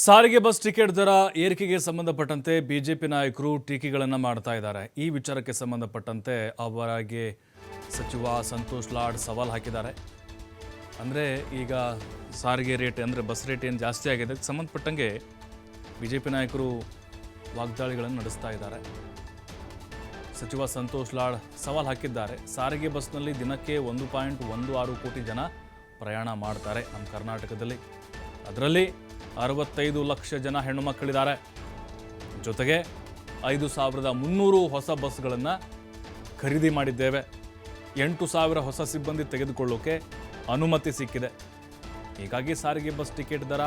ಸಾರಿಗೆ bus ticket ದರ ಏರಿಕೆಗೆ ಸಂಬಂಧಪಟ್ಟಂತೆ ಬಿಜೆಪಿ ನಾಯಕರು ಟೀಕೆಗಳನ್ನು ಮಾಡ್ತಾ ಇದ್ದಾರೆ. ಈ ವಿಚಾರಕ್ಕೆ ಸಂಬಂಧಪಟ್ಟಂತೆ ಅವರಿಗೆ ಸಚಿವ ಸಂತೋಷ್ ಲಾಡ್ ಸವಾಲ್ ಹಾಕಿದ್ದಾರೆ. ಅಂದರೆ ಈಗ ಸಾರಿಗೆ ರೇಟ್ ಅಂದರೆ ಬಸ್ ರೇಟ್ ಏನು ಜಾಸ್ತಿ ಆಗಿದೆ, ಅದಕ್ಕೆ ಸಂಬಂಧಪಟ್ಟಂಗೆ ಬಿಜೆಪಿ ನಾಯಕರು ವಾಗ್ದಾಳಿಗಳನ್ನು ನಡೆಸ್ತಾ ಇದ್ದಾರೆ. ಸಚಿವ ಸಂತೋಷ್ ಲಾಡ್ ಸವಾಲ್ ಹಾಕಿದ್ದಾರೆ. ಸಾರಿಗೆ ಬಸ್ನಲ್ಲಿ ದಿನಕ್ಕೆ 1.16 ಕೋಟಿ ಜನ ಪ್ರಯಾಣ ಮಾಡ್ತಾರೆ ನಮ್ಮ ಕರ್ನಾಟಕದಲ್ಲಿ. ಅದರಲ್ಲಿ 65 ಲಕ್ಷ ಜನ ಹೆಣ್ಣು ಮಕ್ಕಳಿದ್ದಾರೆ. ಜೊತೆಗೆ 5,300 ಹೊಸ ಬಸ್ಗಳನ್ನು ಖರೀದಿ ಮಾಡಿದ್ದೇವೆ. 8,000 ಹೊಸ ಸಿಬ್ಬಂದಿ ತೆಗೆದುಕೊಳ್ಳೋಕೆ ಅನುಮತಿ ಸಿಕ್ಕಿದೆ. ಹೀಗಾಗಿ ಸಾರಿಗೆ ಬಸ್ ಟಿಕೆಟ್ ದರ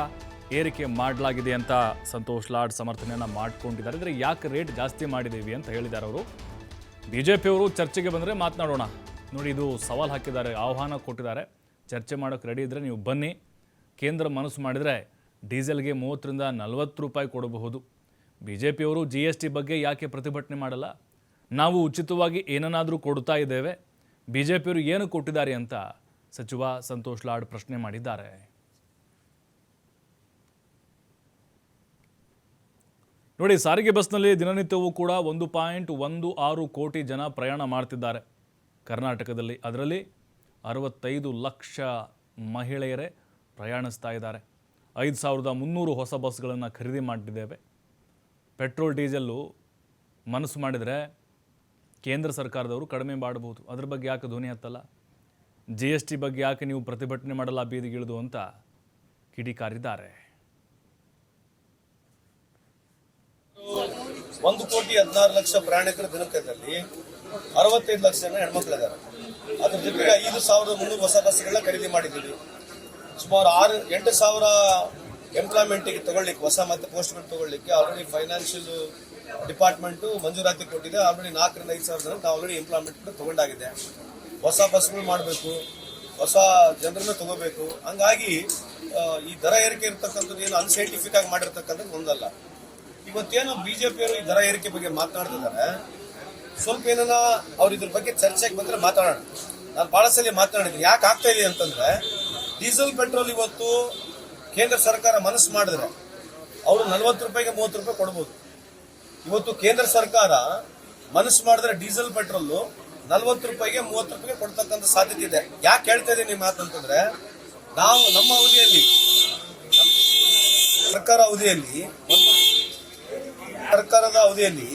ಏರಿಕೆ ಮಾಡಲಾಗಿದೆ ಅಂತ ಸಂತೋಷ್ ಲಾಡ್ ಸಮರ್ಥನೆಯನ್ನು ಮಾಡಿಕೊಂಡಿದ್ದಾರೆ. ಅಂದರೆ ಯಾಕೆ ರೇಟ್ ಜಾಸ್ತಿ ಮಾಡಿದ್ದೀವಿ ಅಂತ ಹೇಳಿದ್ದಾರೆ ಅವರು. ಬಿಜೆಪಿಯವರು ಚರ್ಚೆಗೆ ಬಂದರೆ ಮಾತನಾಡೋಣ. ನೋಡಿ, ಇದು ಸವಾಲು ಹಾಕಿದ್ದಾರೆ, ಆಹ್ವಾನ ಕೊಟ್ಟಿದ್ದಾರೆ. ಚರ್ಚೆ ಮಾಡೋಕ್ಕೆ ರೆಡಿ ಇದ್ದರೆ ನೀವು ಬನ್ನಿ. ಕೇಂದ್ರ ಮನಸ್ಸು ಮಾಡಿದರೆ ಡೀಸೆಲ್ಗೆ 30ರಿಂದ 40 ರೂಪಾಯಿ ಕೊಡಬಹುದು. ಬಿಜೆಪಿಯವರು GST ಬಗ್ಗೆ ಯಾಕೆ ಪ್ರತಿಭಟನೆ ಮಾಡಲ್ಲ? ನಾವು ಉಚಿತವಾಗಿ ಏನನ್ನಾದರೂ ಕೊಡ್ತಾ ಇದ್ದೇವೆ, ಬಿಜೆಪಿಯವರು ಏನು ಕೊಟ್ಟಿದ್ದಾರೆ ಅಂತ ಸಚಿವ ಸಂತೋಷ್ ಲಾಡ್ ಪ್ರಶ್ನೆ ಮಾಡಿದ್ದಾರೆ. ನೋಡಿ, ಸಾರಿಗೆ ಬಸ್ನಲ್ಲಿ ದಿನನಿತ್ಯವೂ ಕೂಡ 1.16 ಕೋಟಿ ಜನ ಪ್ರಯಾಣ ಮಾಡ್ತಿದ್ದಾರೆ ಕರ್ನಾಟಕದಲ್ಲಿ. ಅದರಲ್ಲಿ 65 ಲಕ್ಷ ಮಹಿಳೆಯರೇ ಪ್ರಯಾಣಿಸ್ತಾ ಇದ್ದಾರೆ. 5,300 ಹೊಸ ಬಸ್ಗಳನ್ನು ಖರೀದಿ ಮಾಡಿದ್ದೇವೆ. ಪೆಟ್ರೋಲ್ ಡೀಸೆಲ್ಲು ಮನಸ್ಸು ಮಾಡಿದರೆ ಕೇಂದ್ರ ಸರ್ಕಾರದವರು ಕಡಿಮೆ ಮಾಡಬಹುದು. ಅದ್ರ ಬಗ್ಗೆ ಯಾಕೆ ಧ್ವನಿ ಹತ್ತಲ್ಲ? GST ಬಗ್ಗೆ ಯಾಕೆ ನೀವು ಪ್ರತಿಭಟನೆ ಮಾಡಲ್ಲ ಬೀದಿಗಿಳಿದು ಅಂತ ಕಿಡಿಕಾರಿದ್ದಾರೆ. 1,16,00,000 ಪ್ರಯಾಣಿಕರ ದಿನಕದಲ್ಲಿ 65 ಲಕ್ಷ ಜನ ಹೆಣ್ಮಕ್ಳಿದ್ದಾರೆ. ಅದ್ರ ಜೊತೆಗೆ 5,300 ಹೊಸ ಬಸ್ಗಳನ್ನ ಖರೀದಿ ಮಾಡಿದ್ದೀವಿ. ಸುಮಾರು 8,000 ಎಂಪ್ಲಾಯ್ಮೆಂಟಿಗೆ ತಗೊಳ್ಳಿಕ್ಕೆ, ಹೊಸ ಮತ್ತೆ ಪೋಸ್ಟ್ಗಳು ತಗೊಳ್ಳಿಕ್ಕೆ ಆಲ್ರೆಡಿ ಫೈನಾನ್ಷಿಯಲ್ ಡಿಪಾರ್ಟ್ಮೆಂಟು ಮಂಜೂರಾತಿ ಕೊಟ್ಟಿದೆ. ಆಲ್ರೆಡಿ 4,000ರಿಂದ 5,000 ಜನ ಆಲ್ರೆಡಿ ಎಂಪ್ಲಾಯ್ಮೆಂಟ್ ಕೂಡ ತಗೊಂಡಾಗಿದೆ. ಹೊಸ ಬಸ್ಗಳು ಮಾಡಬೇಕು, ಹೊಸ ಜನರನ್ನು ತಗೋಬೇಕು. ಹಂಗಾಗಿ ಈ ದರ ಏರಿಕೆ ಇರ್ತಕ್ಕಂಥದ್ದು ಏನು ಅನ್ಸೈಂಟಿಫಿಕ್ ಆಗಿ ಮಾಡಿರ್ತಕ್ಕಂಥದ್ದು ಒಂದಲ್ಲ. ಇವತ್ತೇನು ಬಿಜೆಪಿಯವರು ಈ ದರ ಏರಿಕೆ ಬಗ್ಗೆ ಮಾತನಾಡ್ತಿದ್ದಾರೆ, ಸ್ವಲ್ಪ ಏನನ್ನ ಅವ್ರು ಇದ್ರ ಬಗ್ಗೆ ಚರ್ಚೆಗೆ ಬಂದ್ರೆ ಮಾತಾಡೋಣ. ನಾನು ಬಹಳ ಸಲ ಮಾತನಾಡಿದ್ದೀನಿ. ಯಾಕೆ ಆಗ್ತಾ ಇದೆ ಅಂತಂದ್ರೆ, ಡೀಸೆಲ್ ಪೆಟ್ರೋಲ್ ಇವತ್ತು ಕೇಂದ್ರ ಸರ್ಕಾರ ಮನಸ್ಸು ಮಾಡಿದ್ರೆ ಅವರು 40 ರೂಪಾಯಿಗೆ 30 ರೂಪಾಯಿ ಕೊಡ್ಬೋದು. ಇವತ್ತು ಕೇಂದ್ರ ಸರ್ಕಾರ ಮನಸ್ಸು ಮಾಡಿದ್ರೆ ಡೀಸೆಲ್ ಪೆಟ್ರೋಲ್ 40 ರೂಪಾಯಿಗೆ 30 ರೂಪಾಯಿಗೆ ಕೊಡ್ತಕ್ಕಂಥ ಸಾಧ್ಯತೆ ಇದೆ. ಯಾಕೆ ಹೇಳ್ತಾ ಇದ್ದೀನಿ ಮಾತಂತಂದ್ರೆ, ನಾವು ನಮ್ಮ ಅವಧಿಯಲ್ಲಿ, ಸರ್ಕಾರದ ಅವಧಿಯಲ್ಲಿ